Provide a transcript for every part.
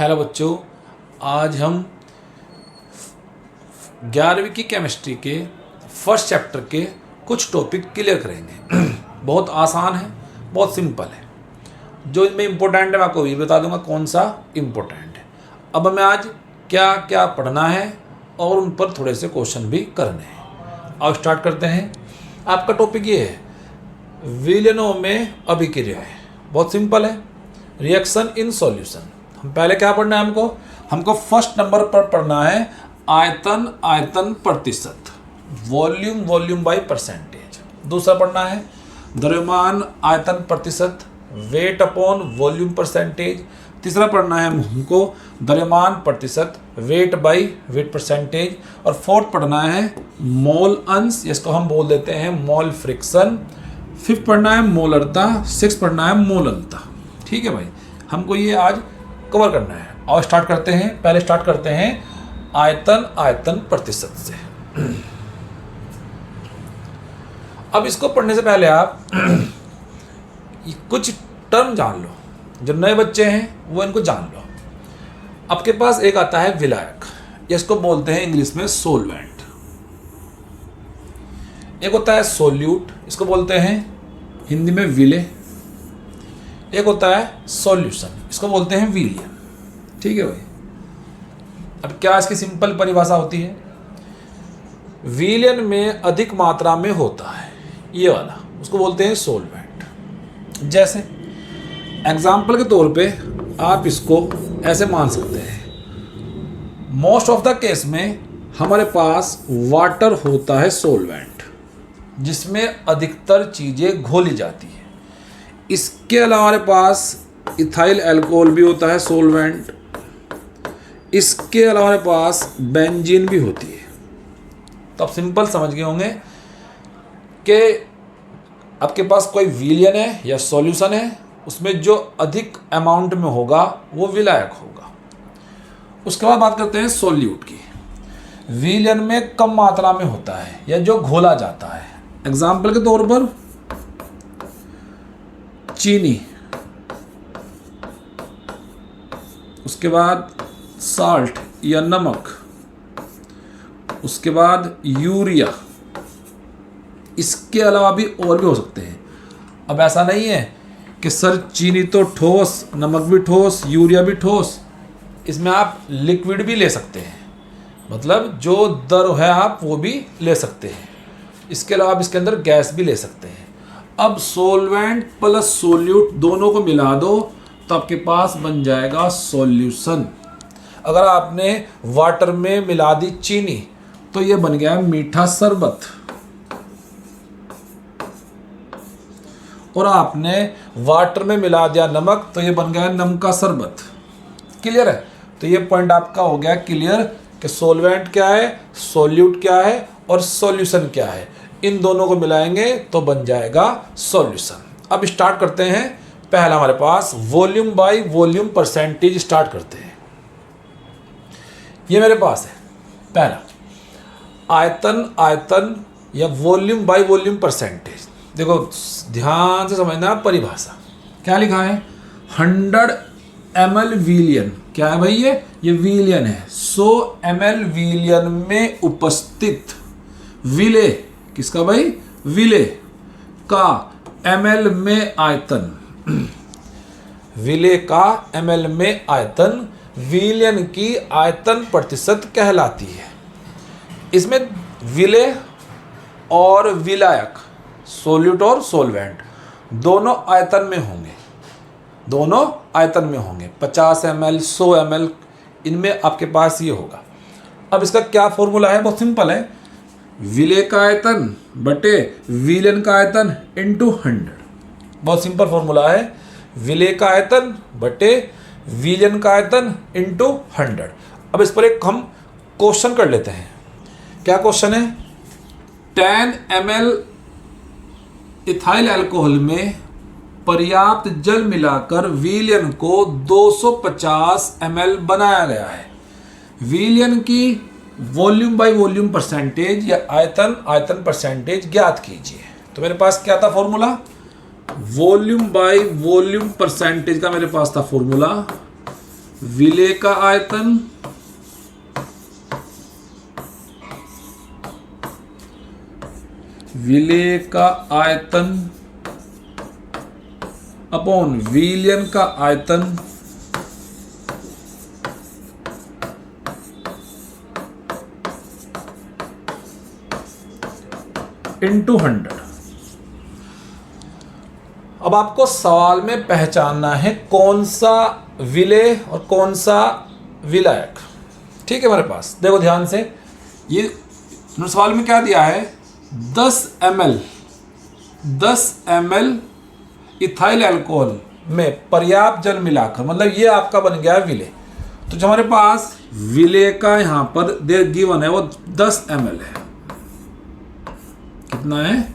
Hello बच्चों, आज हम 11वीं की केमिस्ट्री के फर्स्ट चैप्टर के कुछ टॉपिक क्लियर करेंगे। बहुत आसान है, बहुत सिंपल है। जो इनमें इम्पोर्टेंट है मैं आपको ये बता दूंगा कौन सा इम्पोर्टेंट है। अब हमें आज क्या क्या पढ़ना है और उन पर थोड़े से क्वेश्चन भी करने हैं। अब स्टार्ट करते हैं। आपका टॉपिक ये है विलयनों में अभिक्रियाएं। बहुत सिंपल है, रिएक्शन इन सॉल्यूशन। हम पहले क्या पढ़ना है, हमको फर्स्ट नंबर पर पढ़ना है आयतन प्रतिशत, वॉल्यूम बाई परसेंटेज। दूसरा पढ़ना है द्रव्यमान आयतन प्रतिशत, वेट अपॉन वॉल्यूम परसेंटेज। तीसरा पढ़ना है हमको द्रव्यमान प्रतिशत, वेट बाई वेट परसेंटेज। और फोर्थ पढ़ना है मोल अंश, जिसको हम बोल देते हैं मोल फ्रिक्शन। फिफ्थ पढ़ना है मोलरता, सिक्स पढ़ना है मोलनता। ठीक है भाई, हमको ये आज कवर करना है। और स्टार्ट करते हैं। पहले स्टार्ट करते हैं आयतन प्रतिशत से। अब इसको पढ़ने से पहले आप कुछ टर्म जान लो। जो नए बच्चे हैं वो इनको जान लो। आपके पास एक आता है विलायक, इसको बोलते हैं इंग्लिश में सोलवेंट। एक होता है सोल्यूट, इसको बोलते हैं हिंदी में विले। एक होता है सॉल्यूशन, इसको बोलते हैं विलियन। ठीक है भाई। अब क्या इसकी सिंपल परिभाषा होती है, विलियन में अधिक मात्रा में होता है ये वाला, उसको बोलते हैं सोलवेंट। जैसे एग्जाम्पल के तौर पे आप इसको ऐसे मान सकते हैं, मोस्ट ऑफ द केस में हमारे पास वाटर होता है सोलवेंट, जिसमें अधिकतर चीज़ें घोली जाती है। इसके अलावा हमारे पास इथाइल अल्कोहल भी होता है सोलवेंट। इसके अलावा हमारे पास बेंजीन भी होती है। तो आप सिंपल समझ गए होंगे कि आपके पास कोई विलियन है या सॉल्यूशन है, उसमें जो अधिक अमाउंट में होगा वो विलायक होगा। उसके बाद बात करते हैं सोल्यूट की। विलियन में कम मात्रा में होता है या जो घोला जाता है। एग्जाम्पल के तौर पर चीनी, उसके बाद साल्ट या नमक, उसके बाद यूरिया। इसके अलावा भी और भी हो सकते हैं। अब ऐसा नहीं है कि सर चीनी तो ठोस, नमक भी ठोस, यूरिया भी ठोस। इसमें आप लिक्विड भी ले सकते हैं, मतलब जो दर है आप वो भी ले सकते हैं। इसके अलावा आप इसके अंदर गैस भी ले सकते हैं। अब सोलवेंट प्लस सोल्यूट दोनों को मिला दो तो आपके पास बन जाएगा सॉल्यूशन। अगर आपने वाटर में मिला दी चीनी तो ये बन गया मीठा शरबत, और आपने वाटर में मिला दिया नमक तो ये बन गया नमक का शरबत। क्लियर है? तो ये पॉइंट आपका हो गया क्लियर कि सोलवेंट क्या है, सोल्यूट क्या है और सॉल्यूशन क्या है। इन दोनों को मिलाएंगे तो बन जाएगा सॉल्यूशन। अब स्टार्ट करते हैं। पहला हमारे पास volume by volume percentage start करते हैं। ये मेरे पास है पहला आयतन या वॉल्यूम बाय वॉल्यूम परसेंटेज। देखो ध्यान से समझना परिभाषा। क्या लिखा है, 100 ml विलियन। क्या है भाई, ये विलियन है। 100 ml विलियन में उपस्थित विले, किसका भाई, विले का ml में आयतन, विले का ml में आयतन विलियन की आयतन प्रतिशत कहलाती है। इसमें विले और विलायक, सोल्यूट और सोलवेंट दोनों आयतन में होंगे, 50 ml 100 ml, इनमें आपके पास ये होगा। अब इसका क्या फॉर्मूला है, बहुत सिंपल है, विले का आयतन बटे विलियन का आयतन इंटू 100। बहुत सिंपल फॉर्मूला है, विले का आयतन बटे विलियन का आयतन इंटू 100। अब इस पर एक हम क्वेश्चन कर लेते हैं। क्या क्वेश्चन है, 10 ml इथाइल अल्कोहल में पर्याप्त जल मिलाकर विलियन को 250 ml बनाया गया है। विलियन की वॉल्यूम बाय वॉल्यूम परसेंटेज या आयतन परसेंटेज ज्ञात कीजिए। तो मेरे पास क्या था formula, volume by volume percentage का मेरे पास था फॉर्मूला विलेय का आयतन अपॉन विलयन का आयतन इंटू 100। अब आपको सवाल में पहचानना है कौन सा विलेय और कौन सा विलायक। ठीक है, हमारे पास देखो ध्यान से, ये सवाल में क्या दिया है, 10 ml इथाइल अल्कोहल में पर्याप्त जल मिलाकर, मतलब ये आपका बन गया विलेय। तो जो हमारे पास विलेय का यहां पर गिवन है वो 10 ml है। कितना है,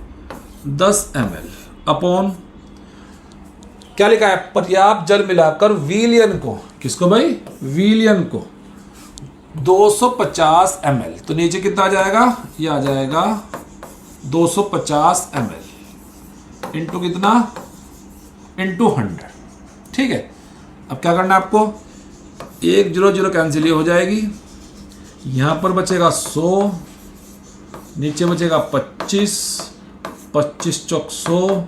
10 ml अपॉन क्या लिखा है, पर्याप्त जल मिलाकर विलयन को, किसको भाई, विलयन को 250 ml। तो नीचे कितना आ जाएगा, ये आ जाएगा 250 ml इंटू कितना, इंटू 100। ठीक है, अब क्या करना है आपको, 1 0 0 कैंसिल हो जाएगी, यहां पर बचेगा 100, नीचे बचेगा 25 25 चौक 100।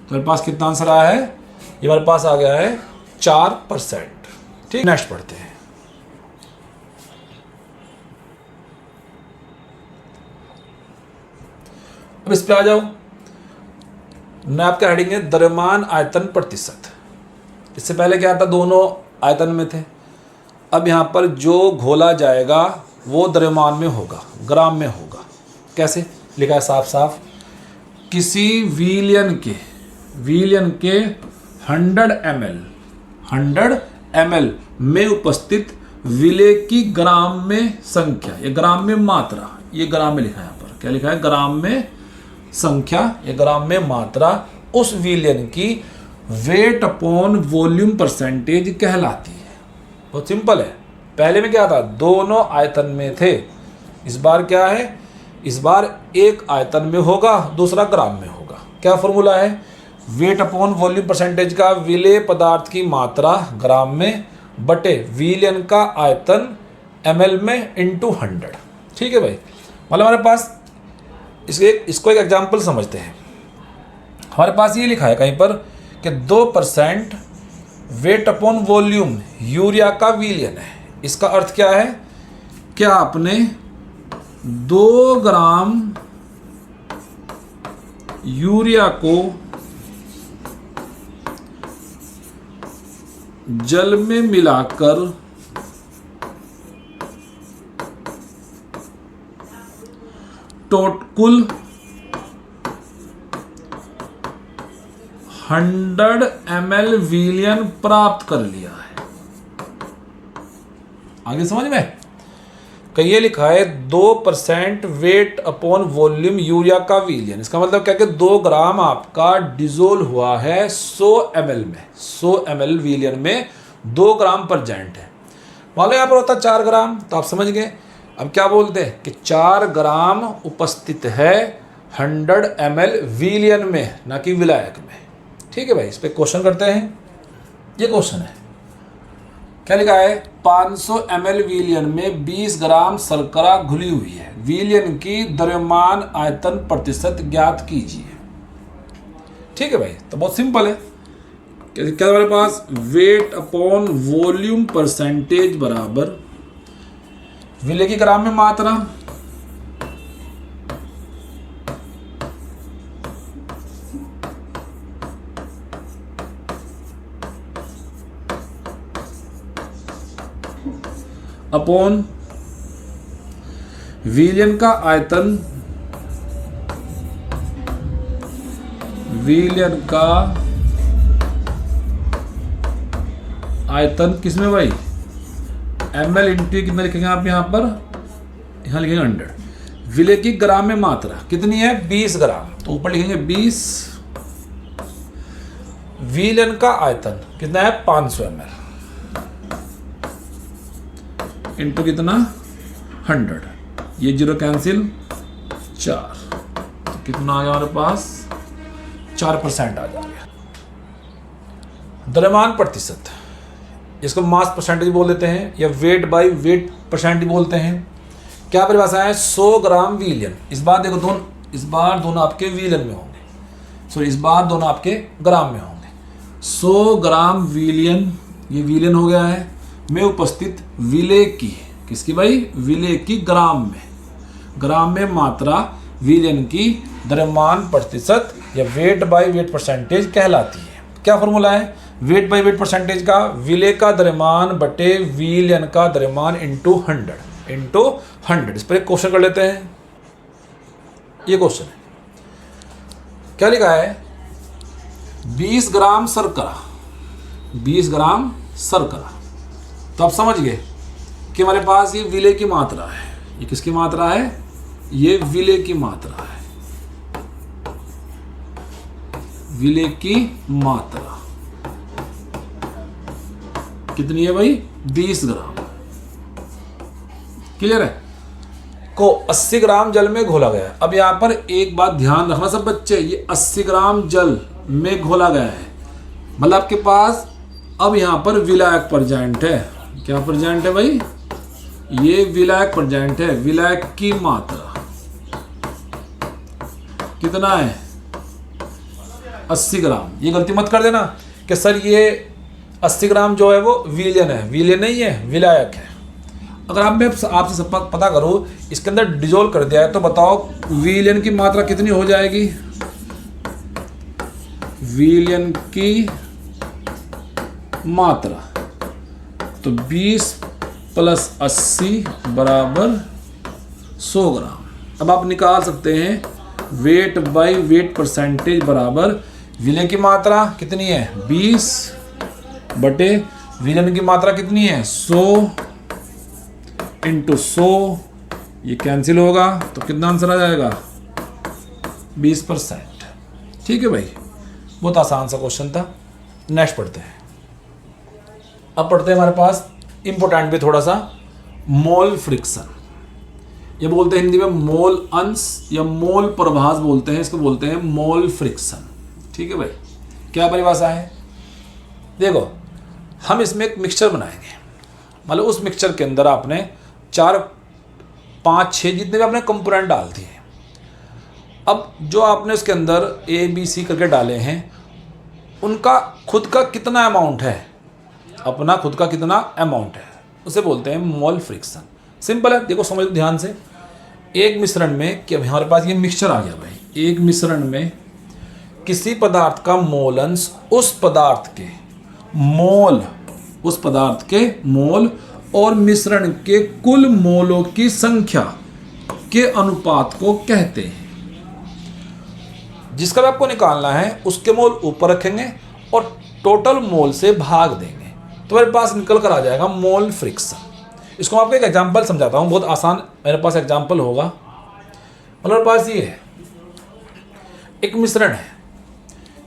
तो मेरे पास कितना आंसर आया है, ये हमारे पास आ गया है 4%। ठीक, नेक्स्ट पढ़ते हैं। अब इस पे आ जाओ, मैं आपका हेडिंग है द्रव्यमान आयतन प्रतिशत। इससे पहले क्या था, दोनों आयतन में थे। अब यहाँ पर जो घोला जाएगा वो द्रव्यमान में होगा, ग्राम में होगा। कैसे लिखा है साफ साफ, किसी विलयन के 100 ml में उपस्थित विलेय की ग्राम में संख्या, ये ग्राम में मात्रा, ये ग्राम में लिखा है, यहाँ पर क्या लिखा है, ग्राम में संख्या, ये ग्राम में मात्रा उस विलयन की वेट अपॉन वॉल्यूम परसेंटेज कहलाती है। बहुत सिंपल है। पहले में क्या था, दोनों आयतन में थे, इस बार क्या है, इस बार एक आयतन में होगा, दूसरा ग्राम में होगा। क्या फॉर्मूला है, वेट अपॉन वॉल्यूम परसेंटेज का विलेय पदार्थ की मात्रा ग्राम में बटे विलयन का आयतन ml में इंटू 100। ठीक है भाई, मतलब हमारे पास इसको एक एग्जाम्पल समझते हैं। हमारे पास ये लिखा है कहीं पर कि 2% वेट अपॉन वॉल्यूम यूरिया का विलयन है। इसका अर्थ क्या है, क्या आपने 2 ग्राम यूरिया को जल में मिलाकर कुल 100 ml विलयन प्राप्त कर लिया है। आगे समझ में, ये लिखा है 2% वेट अपॉन वॉल्यूम यूरिया का विलयन। इसका मतलब क्या कि 2 ग्राम आपका डिजोल्व हुआ है 100 ml में, 100 ml विलयन में 2 ग्राम प्रेजेंट है। मान लो यहाँ पर होता 4 ग्राम, तो आप समझ गए। अब क्या बोलते हैं कि 4 ग्राम उपस्थित है 100 ml विलयन में, ना कि विलायक में। ठीक है भाई, इस पे क्वेश्चन करते हैं। ये क्वेश्चन है, क्या लिखा है, 500 ml विलयन में 20 ग्राम शर्करा घुली हुई है, विलयन की द्रव्यमान आयतन प्रतिशत ज्ञात कीजिए। ठीक है भाई, तो बहुत सिंपल है। क्या हमारे पास, वेट अपॉन वॉल्यूम परसेंटेज बराबर विलेय की ग्राम में मात्रा अपॉन विलयन का आयतन, विलयन का आयतन किसमें भाई, ml इंटू कितना लिखेंगे आप यहाँ पर, यहाँ लिखेंगे 100। विलेय की ग्राम में मात्रा कितनी है, 20 ग्राम, तो ऊपर लिखेंगे 20। विलयन का आयतन कितना है, 500 ml इंटू कितना, 100। ये 0 कैंसिल, 4, तो कितना आ गया हमारे पास, 4% आ जाएगा। द्रव्यमान प्रतिशत, इसको मास परसेंटेज बोल देते हैं या वेट बाय वेट परसेंट बोलते हैं। क्या परिभाषा है? 100 ग्राम विलियन। इस बार देखो दोनों आपके विलियन में होंगे, सॉरी इस बार दोनों आपके ग्राम में होंगे। 100 ग्राम विलियन, ये विलियन हो गया है, में उपस्थित विलेय की, किसकी भाई? विलेय की ग्राम में मात्रा विलियन की द्रव्यमान प्रतिशत या वेट बाय वेट परसेंटेज कहलाती है। क्या फॉर्मूला है वेट बाय वेट परसेंटेज का? विलेय का द्रव्यमान बटे विलियन का द्रव्यमान इंटू 100। इस पर एक क्वेश्चन कर लेते हैं। ये क्वेश्चन है, क्या लिखा है? 20 ग्राम शर्करा, 20 ग्राम शर्करा। तो आप समझ गए कि हमारे पास ये विलेय की मात्रा है। ये किसकी मात्रा है? ये विलेय की मात्रा है, विलेय की मात्रा कितनी है भाई? 20 ग्राम। क्लियर है? को 80 ग्राम जल में घोला गया है। अब यहां पर एक बात ध्यान रखना सब बच्चे, ये 80 ग्राम जल में घोला गया है, मतलब आपके पास अब यहां पर विलायक प्रेजेंट है। क्या प्रेजेंट है भाई? ये विलायक प्रेजेंट है। विलायक की मात्रा कितना है? 80 ग्राम। ये गलती मत कर देना कि सर ये 80 ग्राम जो है वो विलियन है। विलियन नहीं है, विलायक है। अगर आप मैं आपसे पता करूँ इसके अंदर डिजोल्व कर दिया है तो बताओ विलियन की मात्रा कितनी हो जाएगी? विलियन की मात्रा तो 20 प्लस 80 बराबर 100 ग्राम। अब आप निकाल सकते हैं वेट बाय वेट परसेंटेज बराबर विलेय की मात्रा कितनी है? 20 बटे विलियन की मात्रा कितनी है? 100 इंटू 100। ये कैंसिल होगा तो कितना आंसर आ जाएगा? 20%। ठीक है भाई, बहुत आसान सा क्वेश्चन था। नेक्स्ट पढ़ते हैं। अब पढ़ते हैं हमारे पास इंपोर्टेंट भी थोड़ा सा, मोल फ्रिक्शन। ये बोलते हैं हिंदी में मोल अंश या मोल प्रभास बोलते हैं, इसको बोलते हैं मोल फ्रिक्शन। ठीक है भाई, क्या परिभाषा है? देखो हम इसमें एक मिक्सचर बनाएंगे, मतलब उस मिक्सचर के अंदर आपने 4, 5, 6 जितने भी आपने कंपोनेंट डाल दिए। अब जो आपने इसके अंदर ABC करके डाले हैं उनका खुद का कितना अमाउंट है, अपना खुद का कितना अमाउंट है, उसे बोलते हैं मोल फ्रिक्शन। सिंपल है, देखो समझ लो ध्यान से। एक मिश्रण में, कि हमारे पास ये मिक्सचर आ गया भाई, एक मिश्रण में किसी पदार्थ का मोल अंश उस पदार्थ के मोल और मिश्रण के कुल मोलों की संख्या के अनुपात को कहते हैं। जिसका भी आपको निकालना है उसके मोल ऊपर रखेंगे और टोटल मोल से भाग देंगे तो मेरे पास निकल कर आ जाएगा मोल फ्रिक्शन। इसको मैं आपको एक एग्जांपल समझाता हूँ, बहुत आसान मेरे पास एग्जांपल होगा। मतलब मेरे पास ये है, एक मिश्रण है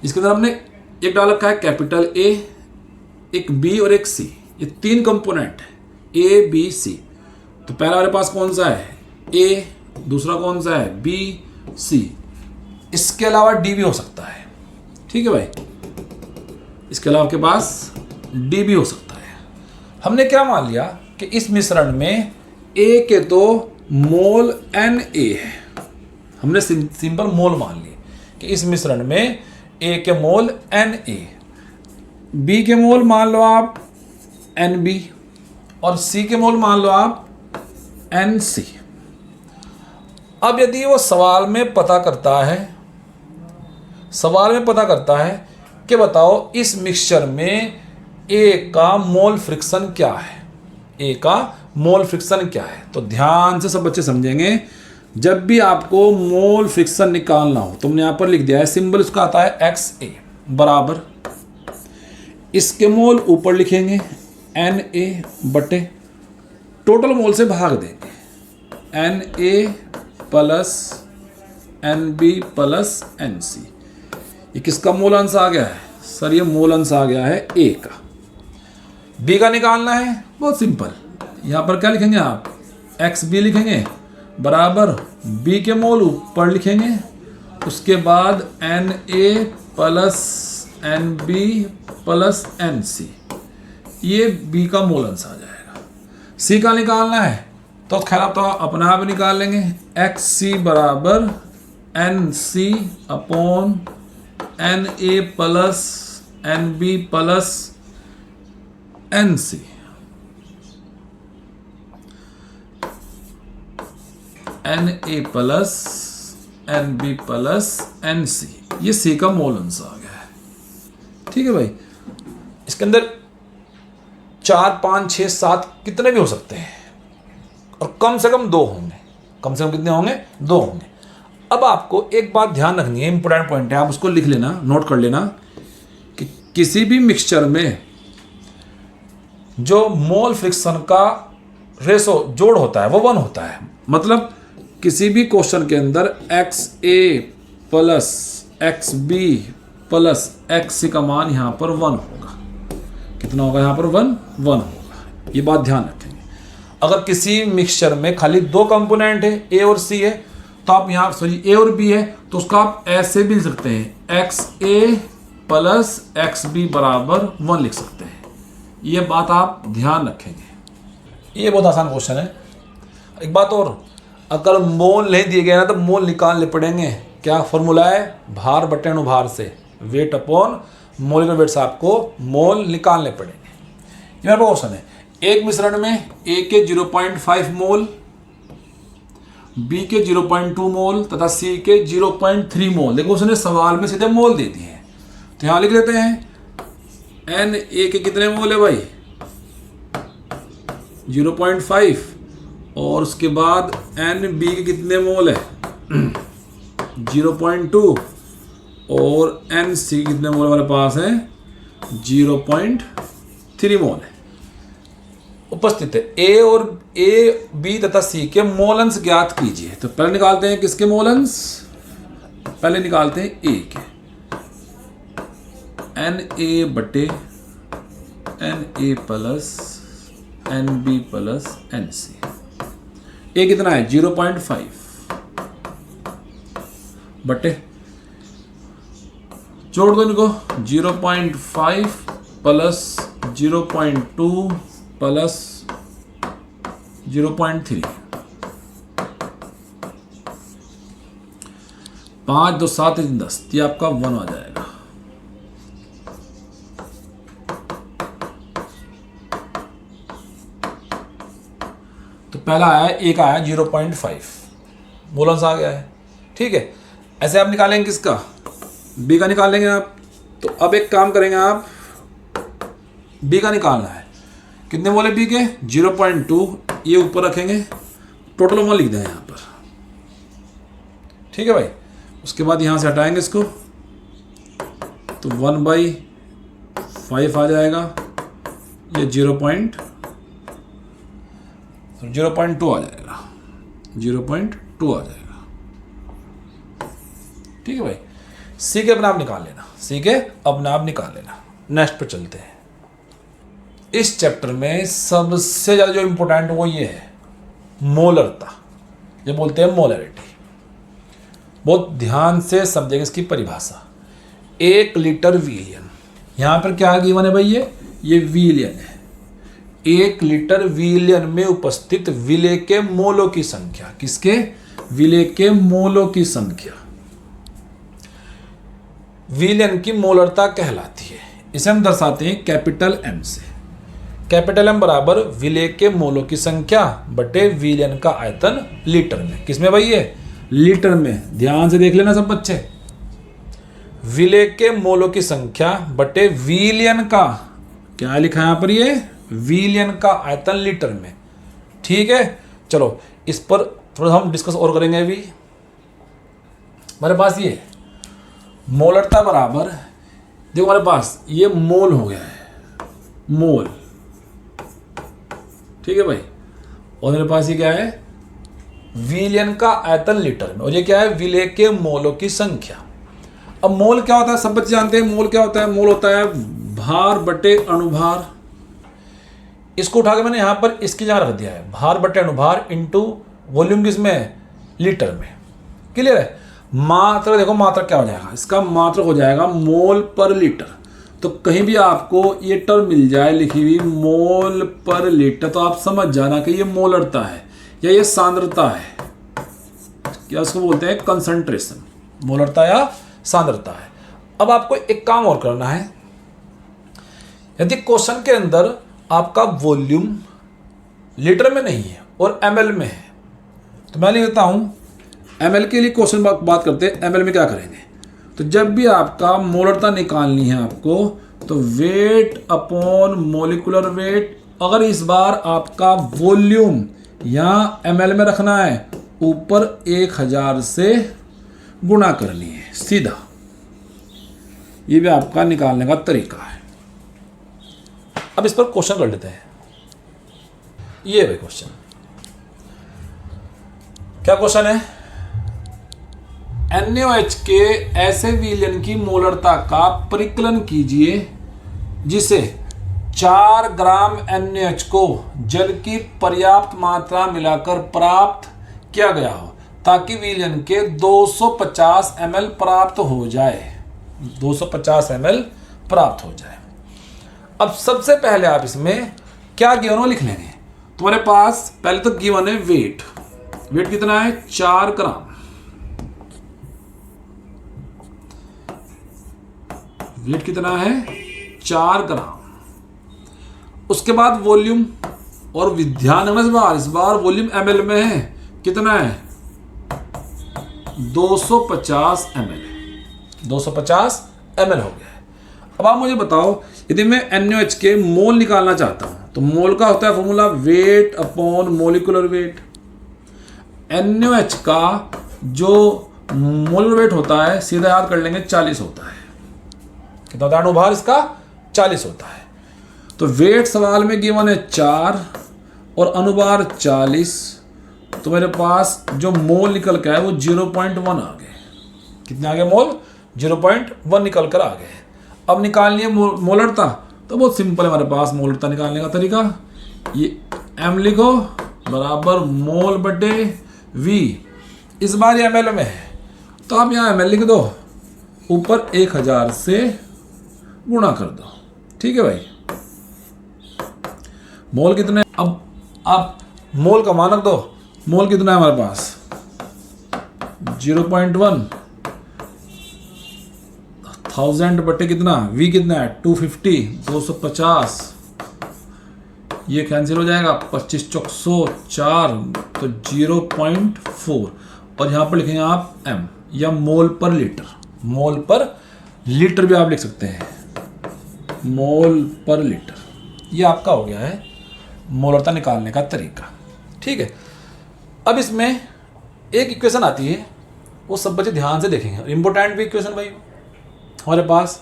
जिसके अंदर हमने एक डाल रखा है कैपिटल A, एक B और एक C। ये 3 कंपोनेंट है A, B, C। तो पहला हमारे पास कौन सा है? A, दूसरा कौन सा है? B, C। इसके अलावा D भी हो सकता है। ठीक है भाई, इसके अलावा आपके पास D भी हो सकता है। हमने क्या मान लिया कि इस मिश्रण में A के तो मोल Na है, हमने सिंपल मोल मान लिए कि इस मिश्रण में A के मोल Na, B के मोल मान लो आप Nb और C के मोल मान लो आप Nc। अब यदि वो सवाल में पता करता है कि बताओ इस मिक्सचर में A का मोल फ्रिक्शन क्या है, A का मोल फ्रिक्शन क्या है, तो ध्यान से सब बच्चे समझेंगे। जब भी आपको मोल फ्रिक्शन निकालना हो, तुमने यहां पर लिख दिया है सिंबल, उसका आता है XA बराबर, इसके मोल ऊपर लिखेंगे Na बटे टोटल मोल से भाग देंगे Na plus Nb plus Nc। ये किसका मोल अंश आ गया है? सर ये मोल अंश आ गया है A का। B का निकालना है, बहुत सिंपल, यहाँ पर क्या लिखेंगे आप? XB लिखेंगे बराबर B के मोल ऊपर लिखेंगे, उसके बाद Na plus NB plus NC, ये B का मोल अंश आ जाएगा। C का निकालना है तो खैर आप तो अपने आप निकाल लेंगे। XC बराबर NC upon NA plus NB plus NC, NA plus NB plus NC, ये C का मोल अंश आ गया है। ठीक है भाई, इसके अंदर 4, 5, 6, 7 कितने भी हो सकते हैं और कम से कम 2 होंगे। कम से कम कितने होंगे? 2 होंगे। अब आपको एक बात ध्यान रखनी है, इंपॉर्टेंट पॉइंट है, आप उसको लिख लेना, नोट कर लेना कि किसी भी मिक्सचर में जो मोल फ्रिक्शन का रेशो जोड़ होता है वो 1 होता है। मतलब किसी भी क्वेश्चन के अंदर XA plus XB plus XC का मान यहाँ पर 1 होगा। कितना होगा यहाँ पर? 1 होगा। ये बात ध्यान रखेंगे। अगर किसी मिक्सचर में खाली 2 कंपोनेंट है, A और C है, तो आप यहाँ A और B है तो उसका आप ऐसे भी लिख सकते हैं, XA प्लस XB बराबर 1 लिख सकते हैं। ये बात आप ध्यान रखेंगे। ये बहुत आसान क्वेश्चन है। एक बात और, अगर मोल नहीं दिए गए ना तो मोल निकालने पड़ेंगे। क्या फॉर्मूला है? भार बटे अनुभार से, वेट अपॉन मोलिकुलर वेट से आपको मोल निकालने पड़ेंगे। ये मेरा क्वेश्चन है। एक मिश्रण में A के 0.5 मोल, B के 0.2 मोल तथा C के 0.3 मोल। देखो उसने सवाल में सीधे मोल दे दिए हैं, तो यहाँ लिख लेते हैं Na के कितने मोल है भाई? 0.5, और उसके बाद NB के कितने मोल है? 0.2, और NC कितने मोल हमारे पास है? 0.3 मोल है। उपस्थित है। A, B तथा C के मोल अंश ज्ञात कीजिए। तो पहले निकालते हैं किसके मोल अंश? पहले निकालते हैं A के। Na बटे Na plus NB plus NC। A कितना है? 0.5 बटे, जोड़ दो इनको, 0.5 प्लस 0.2 प्लस 0.3, 5, 2, 7, 10, ये आपका 1 आ जाएगा। तो पहला आया, एक आया 0.5, मोल अंश आ गया है। ठीक है, ऐसे आप निकालेंगे किसका? B का निकालेंगे आप। तो अब एक काम करेंगे आप, B का निकालना है। कितने मोल है B के? 0.2, ये ऊपर रखेंगे, टोटल 1 लिख दें यहाँ पर। ठीक है भाई, उसके बाद यहाँ से हटाएंगे इसको, तो 1/5 आ जाएगा, ये 0.2 आ जाएगा, 0.2 आ जाएगा। ठीक है भाई, C के अपने आप निकाल लेना, C के अपने आप निकाल लेना। नेक्स्ट पे चलते हैं। इस चैप्टर में सबसे ज़्यादा जो इम्पोर्टेंट वो ये है, मोलरता, ये बोलते हैं मोलरिटी। बहुत ध्यान से समझेंगे इसकी परिभाषा। 1 लीटर विलियन, यहाँ पर क्या गिवन है भाई? ये विलियन है। 1 लीटर विलियन में उपस्थित विलेय के मोलों की संख्या। किसके? विलेय के मोलों की संख्या विलियन की मोलरता कहलाती है। इसे हम दर्शाते हैं कैपिटल M से। कैपिटल M बराबर विलेय के मोलों की संख्या बटे विलियन का आयतन लीटर में। किसमें भाई? ये लीटर में। ध्यान से देख लेना सब बच्चे, विलेय के मोलों की संख्या बटे विलियन का, क्या लिखा है यहाँ पर? ये विलियन का आयतन लीटर में। ठीक है, चलो इस पर थोड़ा हम डिस्कस और करेंगे। अभी हमारे पास ये मोलरता बराबर, देखो हमारे पास ये मोल हो गया है, मोल। ठीक है भाई, और मेरे पास ये क्या है? विलियन का आयतन लीटर में, और ये क्या है? विलेय के मोलों की संख्या। अब मोल क्या होता है? सब बच्चे जानते हैं मोल क्या होता है। मोल होता है भार बटे अनुभार। इसको उठा के मैंने यहां पर इसकी जगह रख दिया है, भार बटे अनुभार इंटू वॉल्यूम। किसमें? लीटर में। क्लियर है? मात्रा देखो, मात्रा क्या हो जाएगा, इसका मात्रा हो जाएगा मोल पर लीटर। तो कहीं भी आपको ये टर्म मिल जाए लिखी हुई मोल पर लीटर, तो आप समझ जाना कि ये मोलरता है या ये सांद्रता है, या उसको बोलते हैं कंसंट्रेशन, मोलरता या सांद्रता है। अब आपको एक काम और करना है, यदि क्वेश्चन के अंदर आपका वॉल्यूम लीटर में नहीं है और ml में है, तो मैं लिखता हूं ml के लिए क्वेश्चन बात करते हैं, ml में क्या करेंगे। तो जब भी आपका मोलरता निकालनी है आपको, तो वेट अपॉन मोलिकुलर वेट, अगर इस बार आपका वॉल्यूम यहाँ ml में रखना है, ऊपर 1000 से गुणा करनी है सीधा। ये भी आपका निकालने का तरीका है। अब इस पर क्वेश्चन कर लेते हैं। ये भाई क्वेश्चन, क्या क्वेश्चन है, NaOH के ऐसे विलयन की मोलरता का परिकलन कीजिए जिसे 4 ग्राम NaOH को जल की पर्याप्त मात्रा मिलाकर प्राप्त किया गया हो, ताकि विलयन के 250 ml प्राप्त हो जाए, 250 ml प्राप्त हो जाए। अब सबसे पहले आप इसमें क्या गिवन हो लिख लेंगे। तुम्हारे पास पहले तो गिवन है वेट, वेट कितना है 4 ग्राम, वेट कितना है 4 ग्राम। उसके बाद वॉल्यूम, और ध्यान रखना इस बार वॉल्यूम ml में है, कितना है 250 ml, 250 ml हो गया है। अब आप मुझे बताओ, यदि मैं NaOH के मोल निकालना चाहता हूं, तो मोल का होता है formula weight upon molecular weight. NaOH का जो मोलर वेट होता है सीधा याद कर लेंगे 40 होता है, कितना होता है अनुभार इसका 40 होता है। तो वेट सवाल में गिवन है 4 और अनुभार 40, तो मेरे पास जो मोल निकल के आए वो 0.1 आ गए। कितने आ गए मोल, 0.1 निकल कर आ गए। अब निकालनी है मोलरता, तो बहुत सिंपल है हमारे पास मोलरता निकालने का तरीका। ये m लिखो बराबर मोल बटे v, इस बार ये ml में है तो आप यहाँ ml लिख दो, ऊपर 1000 से गुणा कर दो। ठीक है भाई, मोल कितने, अब आप मोल का मानक दो, मोल कितना है हमारे पास 0.1, 1000 बटे कितना, v कितना है 250, 250, ये कैंसिल हो जाएगा, 25 चौक 100, 4 तो 0.4, और यहाँ पर लिखेंगे आप m या मोल पर लीटर, मोल पर लीटर भी आप लिख सकते हैं, मोल पर लीटर। ये आपका हो गया है मोलरता निकालने का तरीका। ठीक है, अब इसमें एक इक्वेशन आती है, वो सब बच्चे ध्यान से देखेंगे, इंपॉर्टेंट भी इक्वेशन भाई हमारे पास।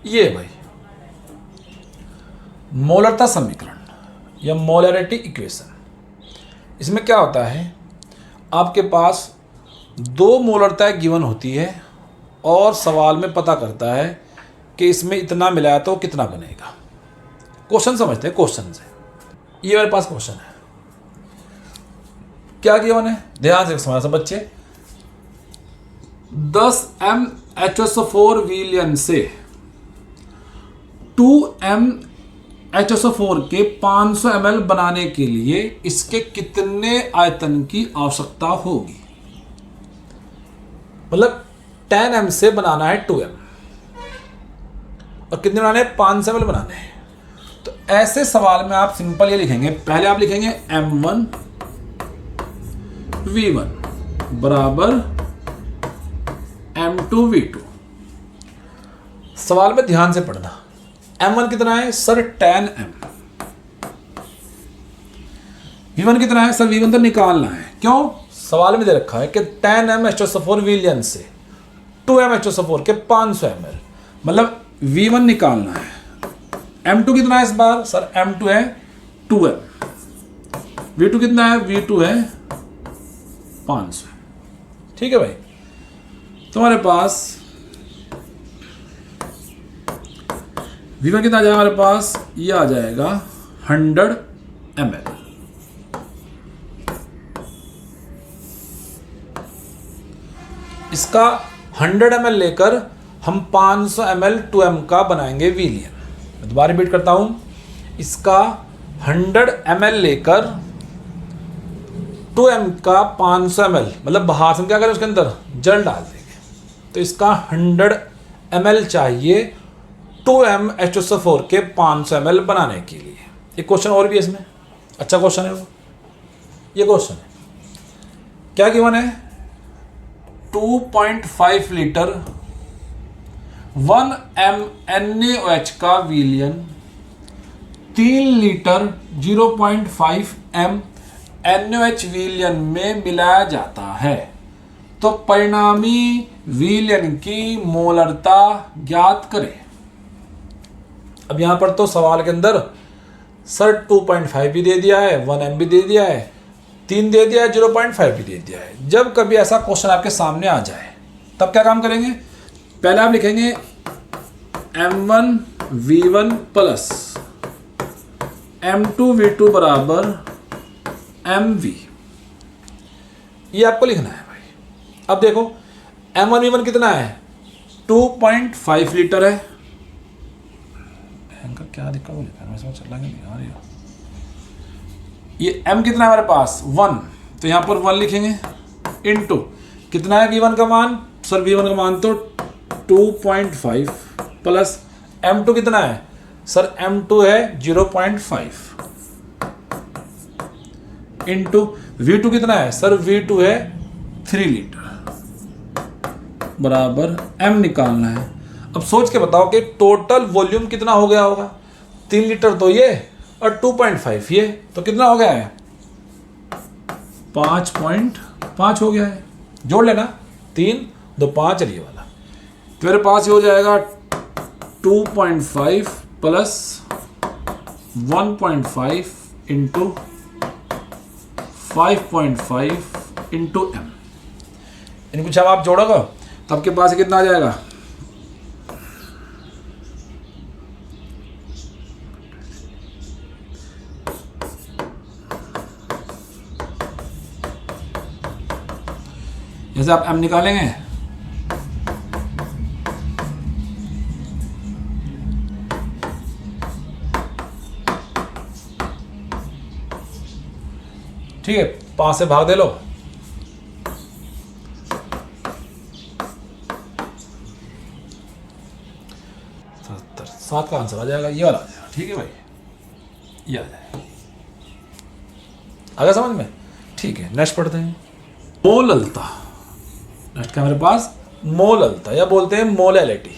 ये भाई मोलरता समीकरण या मोलरिटी इक्वेशन, इसमें क्या होता है, आपके पास 2 मोलरताएं गिवन होती है और सवाल में पता करता है कि इसमें इतना मिलाया तो कितना बनेगा। क्वेश्चन समझते हैं क्वेश्चन से। ये मेरे पास क्वेश्चन है, क्या गिवन है, ध्यान से समझना सब बच्चे। 10 MHSO4 विलयन से 2 MHSO4 के 500 ml बनाने के लिए इसके कितने आयतन की आवश्यकता होगी। मतलब 10 M से बनाना है 2 M, और कितने बनाने हैं 500 ml बनाने हैं। तो ऐसे सवाल में आप सिंपल ये लिखेंगे, पहले आप लिखेंगे M1 V1 बराबर M2 V2। सवाल में ध्यान से पढ़ना, M1 कितना है सर 10 M, V1 कितना है सर, V1 तो निकालना है, क्यों, सवाल में दे रखा है कि 10 MHSO4 विलयन से 2 MHSO4 के 500 ml, मतलब V1 निकालना है। M2 कितना है इस बार सर, M2 है 2M, V2 कितना है, V2 है 500। ठीक है भाई, तुम्हारे पास V1 कितना आ जाएगा हमारे पास, ये आ जाएगा 100 ml। इसका 100 ml लेकर हम 500 ml 2M का बनाएंगे विलियन। मैं दोबारा रिपीट करता हूँ, इसका 100 ml लेकर 2M का 500 ml, मतलब बाहर से हम क्या करें उसके अंदर जल डाल देंगे। तो इसका 100 ml चाहिए 2M H2SO4 के 500 ml बनाने के लिए। एक क्वेश्चन और भी है इसमें, अच्छा क्वेश्चन है वो। ये क्वेश्चन है, क्या गिवन है, 2.5 लीटर 1 m NaOH का विलियन 3 लीटर 0.5 m NaOH विलियन में मिलाया जाता है, तो परिणामी विलियन की मोलरता ज्ञात करें। अब यहां पर तो सवाल के अंदर सर 2.5 भी दे दिया है, 1 m भी दे दिया है, 3 दे दिया है, 0.5 भी दे दिया है। जब कभी ऐसा क्वेश्चन आपके सामने आ जाए तब क्या काम करेंगे, पहले आप लिखेंगे m1v1 प्लस m2v2 बराबर mv, ये आपको लिखना है भाई। अब देखो m1v1 कितना है, 2.5 लीटर है। क्या दिक्कत हो लिखा है, मैं समझ चल रहा है। ये m कितना है हमारे पास 1, तो यहां पर 1 लिखेंगे, इनटू कितना है v1 का मान, सर v1 का मान तो 2.5 प्लस m2 कितना है, सर m2 है 0.5 इनटू v2 कितना है, सर v2 है 3 लीटर बराबर m निकालना है। अब सोच के बताओ कि टोटल वॉल्यूम कितना हो गया होगा, 3 लीटर तो ये और 2.5 ये, तो कितना हो गया है 5.5 हो गया है। जोड़ लेना 3 2 5 चलिए वाला, तो मेरे पास ये हो जाएगा 2.5 प्लस 1.5 इंटू 5.5 इंटू m। इनको जब आप जोड़ोगे तो आपके पास कितना आ जाएगा, जैसे आप m निकालेंगे ठीक है, 5 से भाग दे लो, सात का आंसर आ जाएगा, ये वाला आ जाएगा। ठीक है भाई, ये आ जाएगा, आ गया समझ में। ठीक है, नेक्स्ट पढ़ते हैं, मोललता। नेक्स्ट क्या मेरे पास, मोललता या बोलते हैं मोलैलिटी।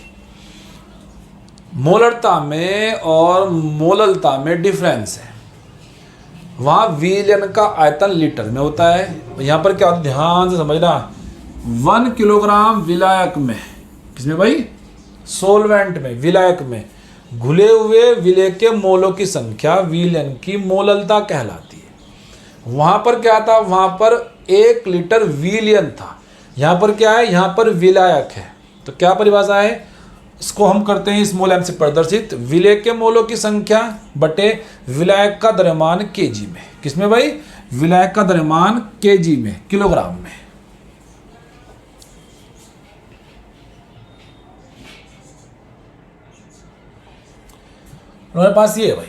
मोलरता में और मोललता में डिफरेंस है। वहाँ विलियन का आयतन लीटर में होता है, यहाँ पर क्या होता है ध्यान से समझना, 1 किलोग्राम विलायक में, किसमें भाई, सोलवेंट में, विलायक में घुले हुए विलेय के मोलों की संख्या विलियन की मोललता कहलाती है। वहाँ पर क्या था, वहाँ पर 1 लीटर विलियन था, यहाँ पर क्या है, यहाँ पर विलायक है। तो क्या परिभाषा है, इसको हम करते हैं स्मॉल m से प्रदर्शित, विलेय के मोलों की संख्या बटे विलायक का द्रव्यमान केजी में। किसमें भाई, विलायक का द्रव्यमान केजी में, किलोग्राम में। हमारे पास ये है भाई,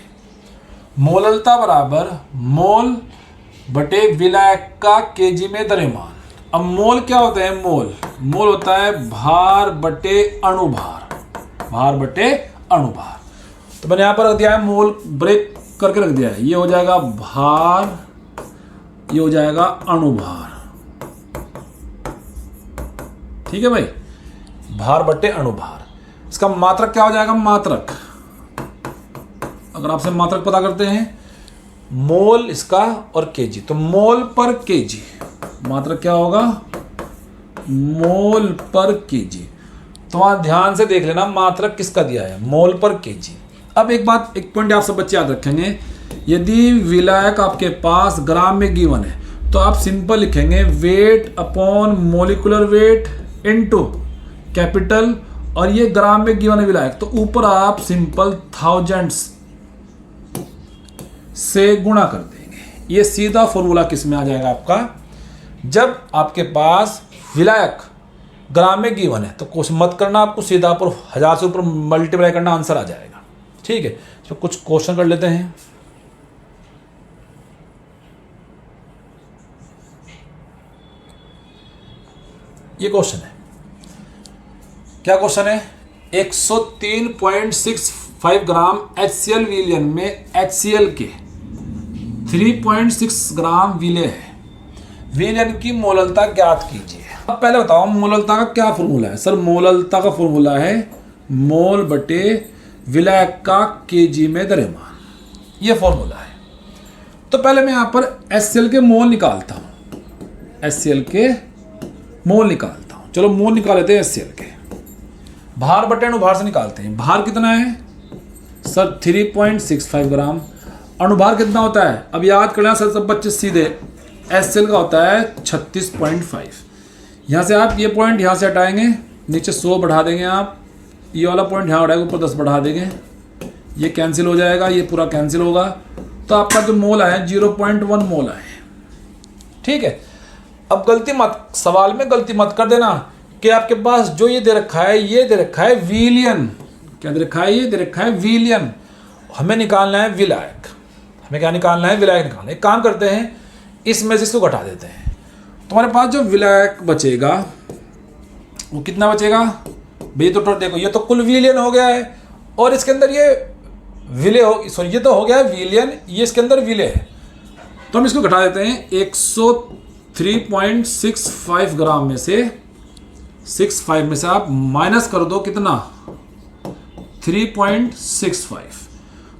मोललता बराबर मोल बटे विलायक का केजी में द्रव्यमान। अब मोल क्या होता है, मोल होता है भार बटे अणुभार, भार बटे अणुभार। तो मैंने यहां पर रख दिया है मोल, ब्रेक करके रख दिया है, ये हो जाएगा भार, ये हो जाएगा अणुभार। ठीक है भाई, भार बटे अणुभार। इसका मात्रक क्या हो जाएगा, मात्रक, अगर आपसे मात्रक पता करते हैं मोल इसका और केजी, तो मोल पर केजी, मात्रक क्या होगा, मोल पर केजी। तो वहां ध्यान से देख लेना मात्रक किसका दिया है, मोल पर केजी। अब एक बात, एक पॉइंट आप सब बच्चे याद रखेंगे, यदि विलायक आपके पास ग्राम में गिवन है तो आप सिंपल लिखेंगे weight upon molecular weight into capital, और ये ग्राम में गिवन है विलायक, तो ऊपर आप सिंपल थाउजेंड्स से गुणा कर देंगे। ये सीधा फॉर्मूला किस में आ जाएगा आपका, जब आपके पास विलायक ग्राम में गिवन है, तो क्वेश्चन मत करना, आपको सीधा ऊपर 1000 से ऊपर मल्टीप्लाई करना, आंसर आ जाएगा। ठीक है, तो कुछ क्वेश्चन कर लेते हैं। ये क्वेश्चन है, क्या क्वेश्चन है? 103.65 ग्राम HCl विलयन में HCl के 3.6 ग्राम विलय है, विलयन की मोललता ज्ञात कीजिए। अब पहले बताओ मोललता का क्या फॉर्मूला है? सर मोललता का फॉर्मूला है मोल बटे विलायक का केजी में द्रव्यमान, ये फॉर्मूला है। तो पहले मैं यहाँ पर HCl के मोल निकालता हूँ, HCl के मोल निकालता हूँ। चलो मोल निकाल लेते हैं HCl के। भार बटे अनुभार से निकालते हैं। भार कितना है सर? 3.65 ग्राम। अनुभार कितना होता है? अब याद करना सर, सब बच्चे सीधे, HCl का होता है 36.5। यहाँ से आप ये पॉइंट यहाँ से हटाएंगे, नीचे 100 बढ़ा देंगे आप, ये वाला पॉइंट यहाँ उठाएंगे, ऊपर 10 बढ़ा देंगे, ये कैंसिल हो जाएगा, ये पूरा कैंसिल होगा, तो आपका जो मोल आया 0.1 मोल आए। ठीक है, अब गलती मत, सवाल में गलती मत कर देना कि आपके पास जो ये दे रखा है, ये दे रखा है विलयन। क्या दे रखा है? ये दे रखा है विलयन। हमें निकालना है विलायक। हमें क्या निकालना है? विलायक निकालना है। एक काम करते हैं, इसमें से इसको घटा देते हैं। तुम्हारे पास जो विलायक बचेगा वो कितना बचेगा भैया? तो देखो, ये तो कुल विलयन हो गया है, और इसके अंदर ये विलय हो, सॉरी ये तो हो गया है विलयन, ये इसके अंदर विलय है, तो हम इसको घटा देते हैं। 103.65 ग्राम में से 65 में से आप माइनस कर दो कितना? 3.65।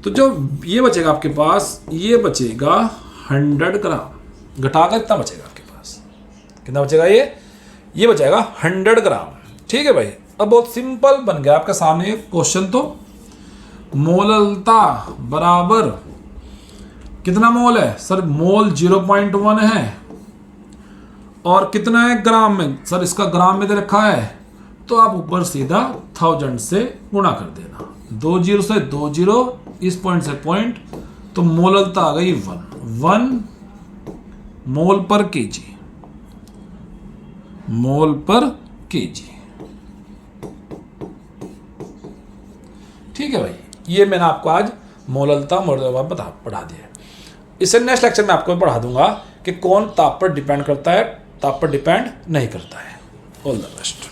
तो जो ये बचेगा आपके पास, ये बचेगा 100 ग्राम। घटाकर कितना बचेगा आपके पास? कितना बचेगा? ये बचेगा 100 ग्राम। ठीक है भाई, अब बहुत सिंपल बन गया आपके सामने क्वेश्चन। तो मोललता बराबर कितना मोल है सर? मोल 0.1 है, और कितना है ग्राम में? सर इसका ग्राम में दे रखा है, तो आप ऊपर सीधा 1000 से गुणा कर देना। 2 जीरो से 2 जीरो, इस पॉइंट से पॉइंट, तो मोललता आ गई 1 मोल पर केजी, मोल पर केजी। ठीक है भाई, ये मैंने आपको आज मोललता पढ़ा दिया। इसे नेक्स्ट लेक्चर में आपको पढ़ा दूंगा कि कौन ताप पर डिपेंड करता है, ताप पर डिपेंड नहीं करता है। All the best.